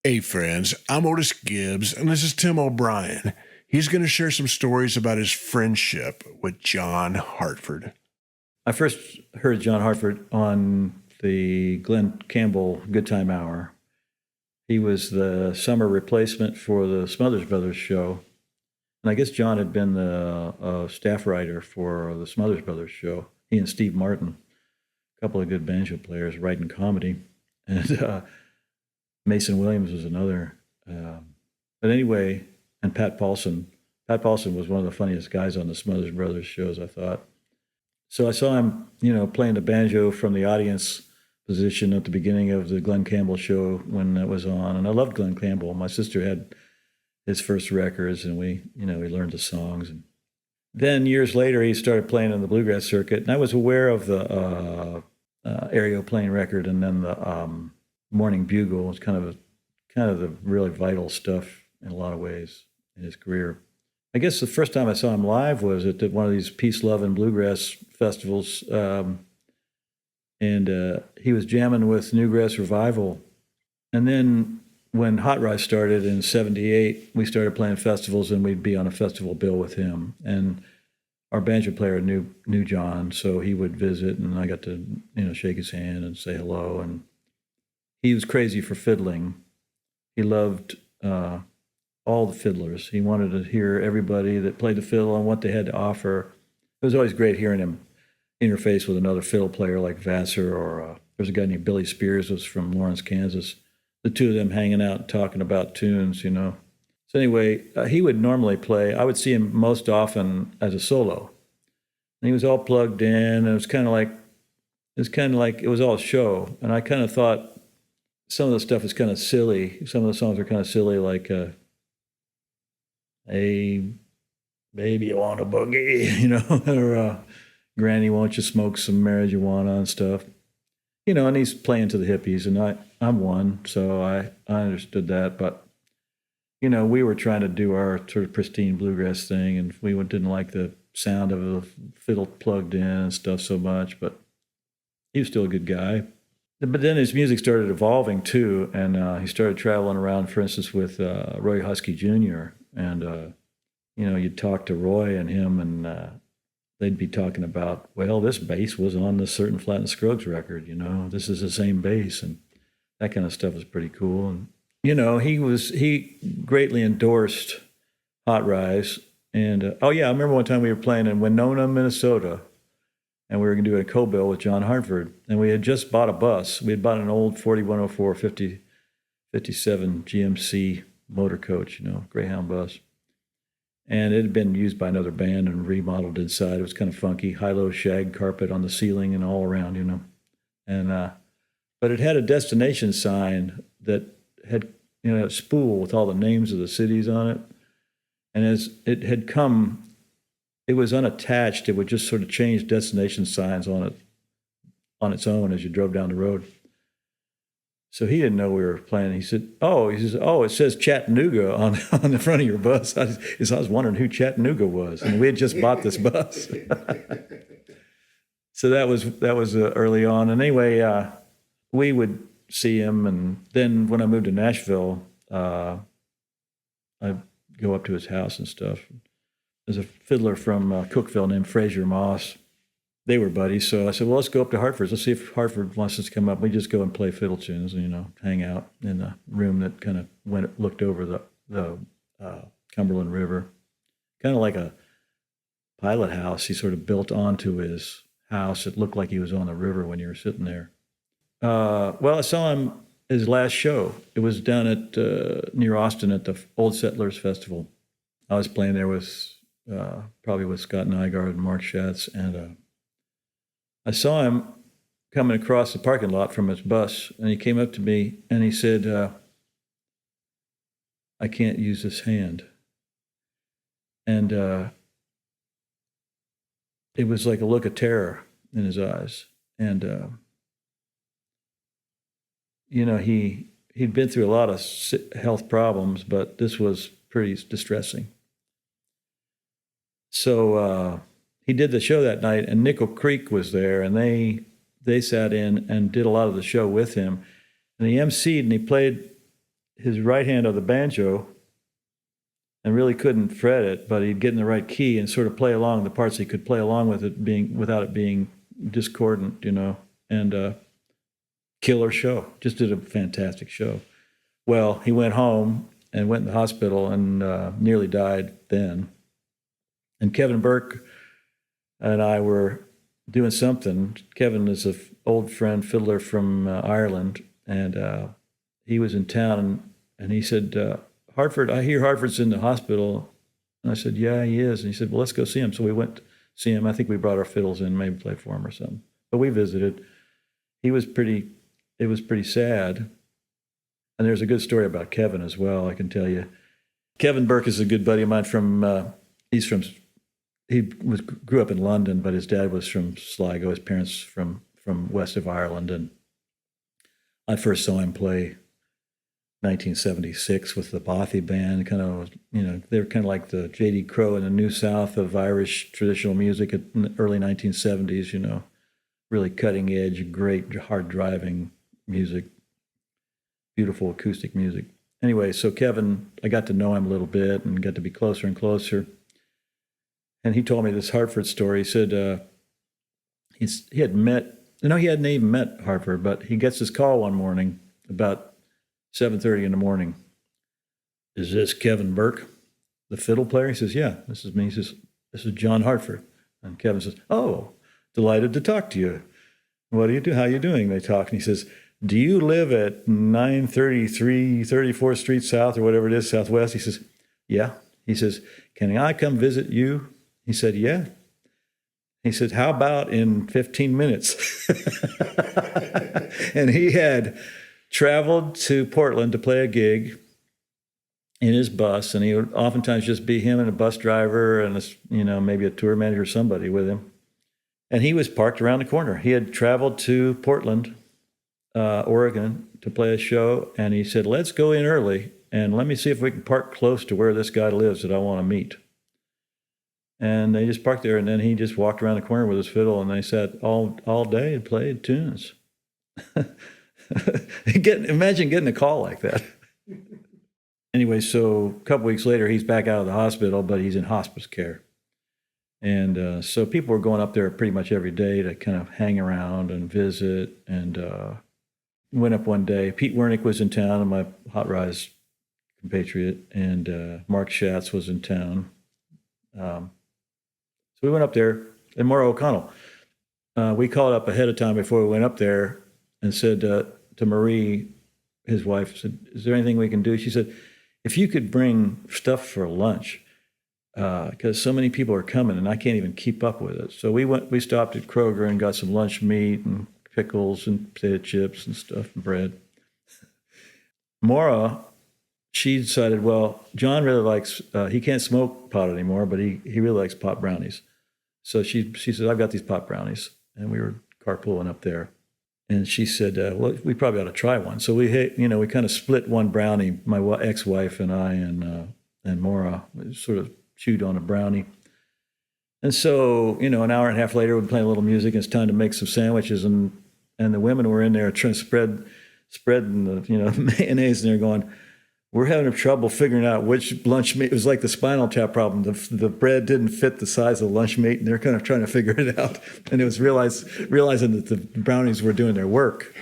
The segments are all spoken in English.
Hey friends, I'm Otis Gibbs, and this is Tim O'Brien. He's going to share some stories about his friendship with John Hartford. I first heard John Hartford on the Glenn Campbell Good Time Hour. He was the summer replacement for the Smothers Brothers show. And I guess John had been the staff writer for the Smothers Brothers show. He and Steve Martin, a couple of good banjo players, writing comedy. And Mason Williams was another. But anyway, and Pat Paulson. Pat Paulson was one of the funniest guys on the Smothers Brothers shows, I thought. So I saw him, playing the banjo from the audience position at the beginning of the Glenn Campbell show when that was on. And I loved Glenn Campbell. My sister had his first records, and we learned the songs. And then years later, he started playing in the bluegrass circuit. And I was aware of the Aereo playing record, and then the Morning Bugle was kind of the really vital stuff in a lot of ways in his career. I guess the first time I saw him live was at one of these peace, love, and bluegrass festivals, and he was jamming with Newgrass Revival. And then when Hot Rice started in '78, we started playing festivals, and we'd be on a festival bill with him. And our banjo player knew John, so he would visit, and I got to shake his hand and say hello. And he was crazy for fiddling. He loved all the fiddlers. He wanted to hear everybody that played the fiddle and what they had to offer. It was always great hearing him interface with another fiddle player like Vassar, or there's a guy named Billy Spears, was from Lawrence, Kansas. The two of them hanging out and talking about tunes, So anyway, he would normally play. I would see him most often as a solo. And he was all plugged in, and it was kind of like it was all show. And I kind of thought some of the stuff is kind of silly. Some of the songs are kind of silly, like "Hey, baby, you want a boogie," or "Granny, won't you smoke some marijuana," and stuff. And he's playing to the hippies, and I'm one, so I understood that. But, we were trying to do our sort of pristine bluegrass thing, and we didn't like the sound of the fiddle plugged in and stuff so much, but he was still a good guy. But then his music started evolving, too, and he started traveling around, for instance, with Roy Husky Jr., and, you'd talk to Roy and him, and they'd be talking about, well, this bass was on this certain Flatt and Scruggs record, this is the same bass, and that kind of stuff was pretty cool. And, he greatly endorsed Hot Rise. And, I remember one time we were playing in Winona, Minnesota, and we were going to do a co-bill with John Hartford, and we had just bought a bus. We had bought an old 4104 57 GMC motor coach, Greyhound bus. And it had been used by another band and remodeled inside. It was kind of funky, high-low shag carpet on the ceiling and all around, And but it had a destination sign that had, a spool with all the names of the cities on it. And as it had come, it was unattached. It would just sort of change destination signs on its own as you drove down the road. So he didn't know we were playing. He says, it says Chattanooga on the front of your bus. I was wondering who Chattanooga was, and we had just bought this bus. So that was early on. And anyway, we would see him, and then when I moved to Nashville, I'd go up to his house and stuff. There's a fiddler from Cookville named Frazier Moss. They were buddies, so I said, well, let's go up to Hartford's. Let's see if Hartford wants us to come up. We just go and play fiddle tunes, hang out in a room that kind of looked over the Cumberland River. Kind of like a pilot house. He sort of built onto his house. It looked like he was on the river when you were sitting there. I saw him his last show. It was down at near Austin at the Old Settlers Festival. I was playing there with probably with Scott Nygaard and Mark Schatz, and I saw him coming across the parking lot from his bus, and he came up to me and he said, "I can't use this hand." And it was like a look of terror in his eyes. And he'd been through a lot of health problems, but this was pretty distressing. So he did the show that night, and Nickel Creek was there, and they sat in and did a lot of the show with him. And he emceed, and he played his right hand on the banjo and really couldn't fret it, but he'd get in the right key and sort of play along the parts he could play along with it without it being discordant, and killer show. Just did a fantastic show. Well, he went home and went in the hospital and nearly died then. And Kevin Burke and I were doing something. Kevin is an old friend, fiddler from Ireland, and he was in town, and he said, Hartford, I hear Hartford's in the hospital. And I said, yeah, he is. And he said, well, let's go see him. So we went to see him. I think we brought our fiddles in, maybe play for him or something. But we visited. It was pretty sad. And there's a good story about Kevin as well, I can tell you. Kevin Burke is a good buddy of mine he grew up in London, but his dad was from Sligo, his parents from west of Ireland. And I first saw him play 1976 with the Bothy band. They were kind of like the J.D. Crowe in the New South of Irish traditional music in the early 1970s, really cutting edge, great, hard driving music, beautiful acoustic music. Anyway, so Kevin, I got to know him a little bit and got to be closer and closer. And he told me this Hartford story. He said he hadn't even met Hartford, but he gets this call one morning about 7:30 in the morning. Is this Kevin Burke, the fiddle player? He says, yeah, this is me. He says, this is John Hartford. And Kevin says, oh, delighted to talk to you. What do you do? How are you doing? They talk. And he says, do you live at 933 34th Street South or whatever it is, Southwest? He says, yeah. He says, can I come visit you? He said, yeah. He said, how about in 15 minutes? And he had traveled to Portland to play a gig in his bus, and he would oftentimes just be him and a bus driver and maybe a tour manager or somebody with him. And he was parked around the corner. He had traveled to Portland, Oregon, to play a show, and he said, let's go in early and let me see if we can park close to where this guy lives that I want to meet. And they just parked there, and then he just walked around the corner with his fiddle, and they sat all day and played tunes. Imagine getting a call like that. Anyway, so a couple weeks later, he's back out of the hospital, but he's in hospice care. And so people were going up there pretty much every day to kind of hang around and visit. And went up one day. Pete Wernick was in town, and my Hot Rise compatriot, and Mark Schatz was in town. So we went up there, and Maura O'Connell. We called up ahead of time before we went up there and said to Marie, his wife, said, is there anything we can do? She said, if you could bring stuff for lunch, because so many people are coming and I can't even keep up with it. So we stopped at Kroger and got some lunch meat and pickles and potato chips and stuff and bread. Maura, she decided, well, John really likes, he can't smoke pot anymore, but he really likes pot brownies. So she said, I've got these pot brownies. And we were carpooling up there. And she said, well, we probably ought to try one. So we kind of split one brownie, my ex-wife and I and Maura sort of chewed on a brownie. And so, an hour and a half later, we're playing a little music, and it's time to make some sandwiches. And the women were in there trying to spreading the, mayonnaise, and they're going, we're having trouble figuring out which lunch meat. It was like the Spinal Tap problem. The bread didn't fit the size of the lunch meat, and they're kind of trying to figure it out. And it was realizing that the brownies were doing their work.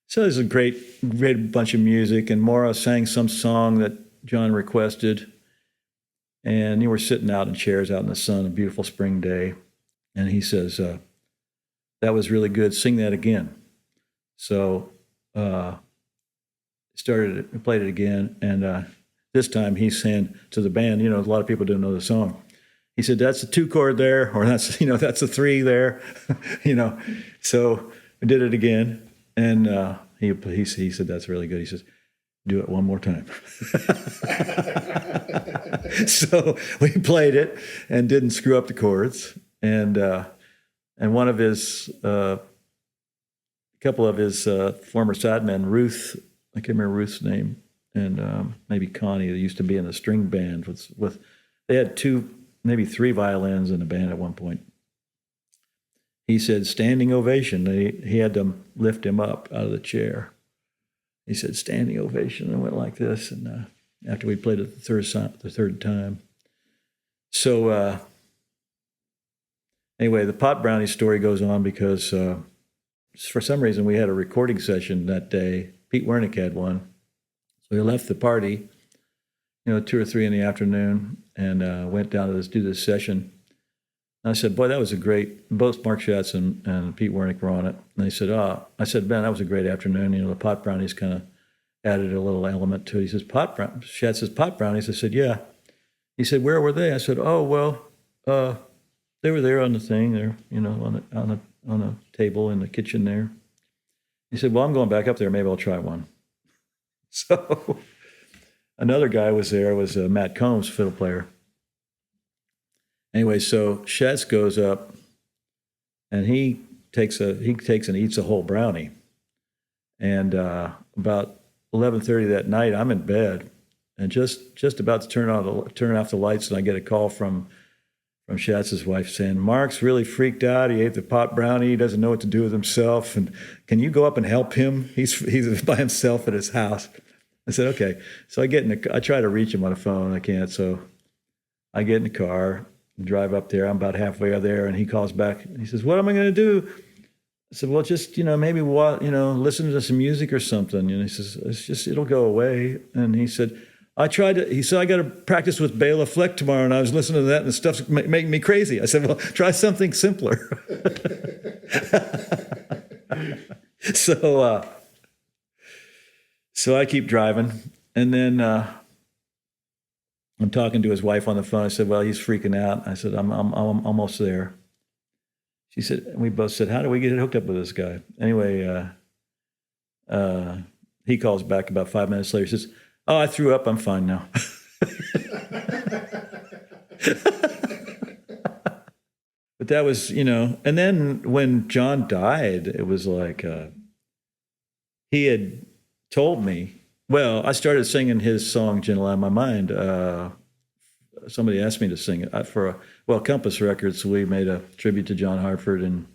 So there's a great bunch of music, and Maura sang some song that John requested. And we were sitting out in chairs out in the sun, a beautiful spring day. And he says, that was really good. Sing that again. So played it again, and this time he's saying to the band, a lot of people didn't know the song. He said, that's a 2 chord there, or that's a 3 there, So we did it again, and he said, that's really good. He says, do it one more time. So we played it and didn't screw up the chords, and one of his, a couple of his former sidemen, Ruth, I can't remember Ruth's name, and maybe Connie, that used to be in the string band with they had 2, maybe 3 violins in the band at one point. He said, standing ovation. He had to lift him up out of the chair. he said, standing ovation, and went like this. And after we played it the third time. So anyway, the pot brownie story goes on because for some reason we had a recording session that day. Pete Wernick had one. So we left the party, 2 or 3 in the afternoon, and went down to do this session. And I said, boy, that was a great, both Mark Schatz and Pete Wernick were on it. And they said, I said, Ben, that was a great afternoon. The pot brownies kind of added a little element to it. He says, Schatz says, pot brownies? I said, yeah. He said, where were they? I said, oh, well, they were there on the thing there, on a table in the kitchen there. He said, well, I'm going back up there. Maybe I'll try one. So another guy was there, was Matt Combs, fiddle player. Anyway, so Schatz goes up, and he takes and eats a whole brownie. And about 11:30 that night, I'm in bed, and just about to turn off the lights, and I get a call from Schatz's wife saying, Mark's really freaked out. He ate the pot brownie. He doesn't know what to do with himself. And can you go up and help him? He's by himself at his house. I said, okay. So I try to reach him on the phone. I can't. So I get in the car, drive up there. I'm about halfway there, and he calls back. He says, what am I going to do? I said, well, just, maybe listen to some music or something. He says, it'll go away. And he said, I got to practice with Bela Fleck tomorrow, and I was listening to that, and the stuff's making me crazy. I said, well, try something simpler. So I keep driving, and then I'm talking to his wife on the phone. I said, well, he's freaking out. I said, I'm almost there. She said, we both said, how do we get hooked up with this guy? Anyway, he calls back about 5 minutes later. He says, oh, I threw up. I'm fine now. But that was, and then when John died, it was like he had told me, well, I started singing his song, Gentle on My Mind. Somebody asked me to sing it for Compass Records. We made a tribute to John Hartford, and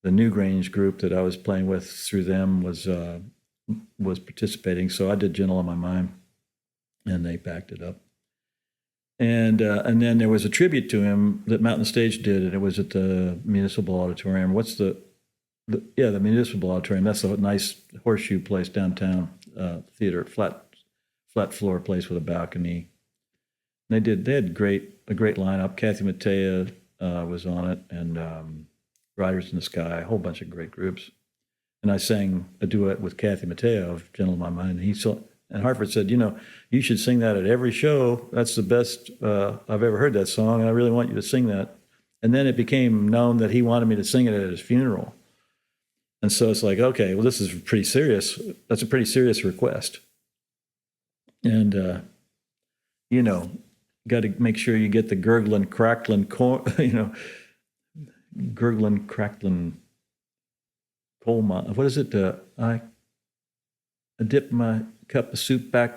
the Newgrange group that I was playing with through them was participating. So I did Gentle on My Mind, and they backed it up. And then there was a tribute to him that Mountain Stage did, and it was at the Municipal Auditorium. What's the Municipal Auditorium. That's a nice horseshoe place downtown, theater, flat floor place with a balcony. And they had a great lineup. Kathy Mattea was on it, and Riders in the Sky, a whole bunch of great groups. And I sang a duet with Kathy Mattea of Gentle on My Mind. And Hartford said, you should sing that at every show. That's the best I've ever heard that song, and I really want you to sing that. And then it became known that he wanted me to sing it at his funeral. And so it's like, okay, well, this is pretty serious. That's a pretty serious request. And, got to make sure you get the gurgling, crackling, gurgling, crackling coal mine. What is it? I dipped my cup of soup back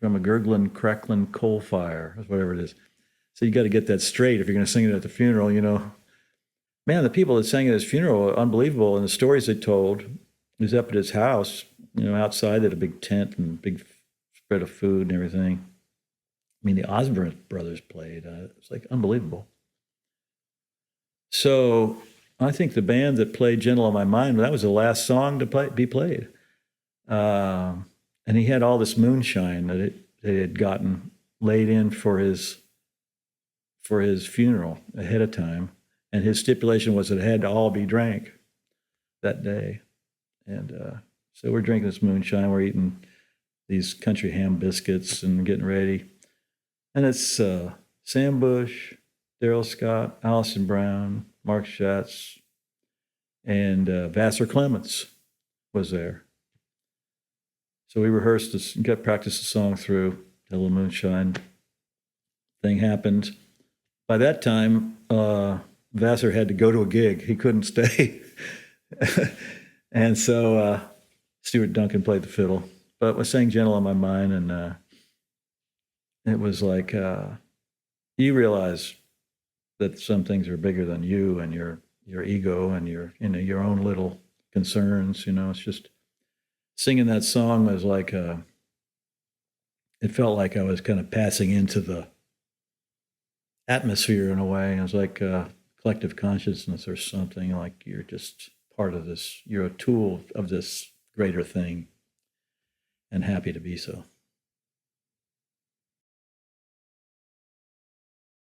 from a gurgling, crackling coal fire, or whatever it is. So you got to get that straight if you're going to sing it at the funeral, Man, the people that sang at his funeral are unbelievable. And the stories they told, he was up at his house, outside at a big tent and big spread of food and everything. I mean, the Osborne brothers played. It was like unbelievable. So I think the band that played Gentle on My Mind, that was the last song to be played. And he had all this moonshine that they had gotten laid in for his funeral ahead of time. And his stipulation was that it had to all be drank that day. And so we're drinking this moonshine. We're eating these country ham biscuits and getting ready. And it's Sam Bush, Daryl Scott, Allison Brown, Mark Schatz, and Vassar Clements was there. So we rehearsed this, practiced the song through. A little moonshine thing happened. By that time, Vassar had to go to a gig. He couldn't stay. And so Stuart Duncan played the fiddle. But I sang Gentle on My Mind, and it was like you realize that some things are bigger than you and your ego and your own little concerns. It's just singing that song was like it felt like I was kind of passing into the atmosphere in a way. It was like collective consciousness or something, like you're just part of this, you're a tool of this greater thing, and happy to be so.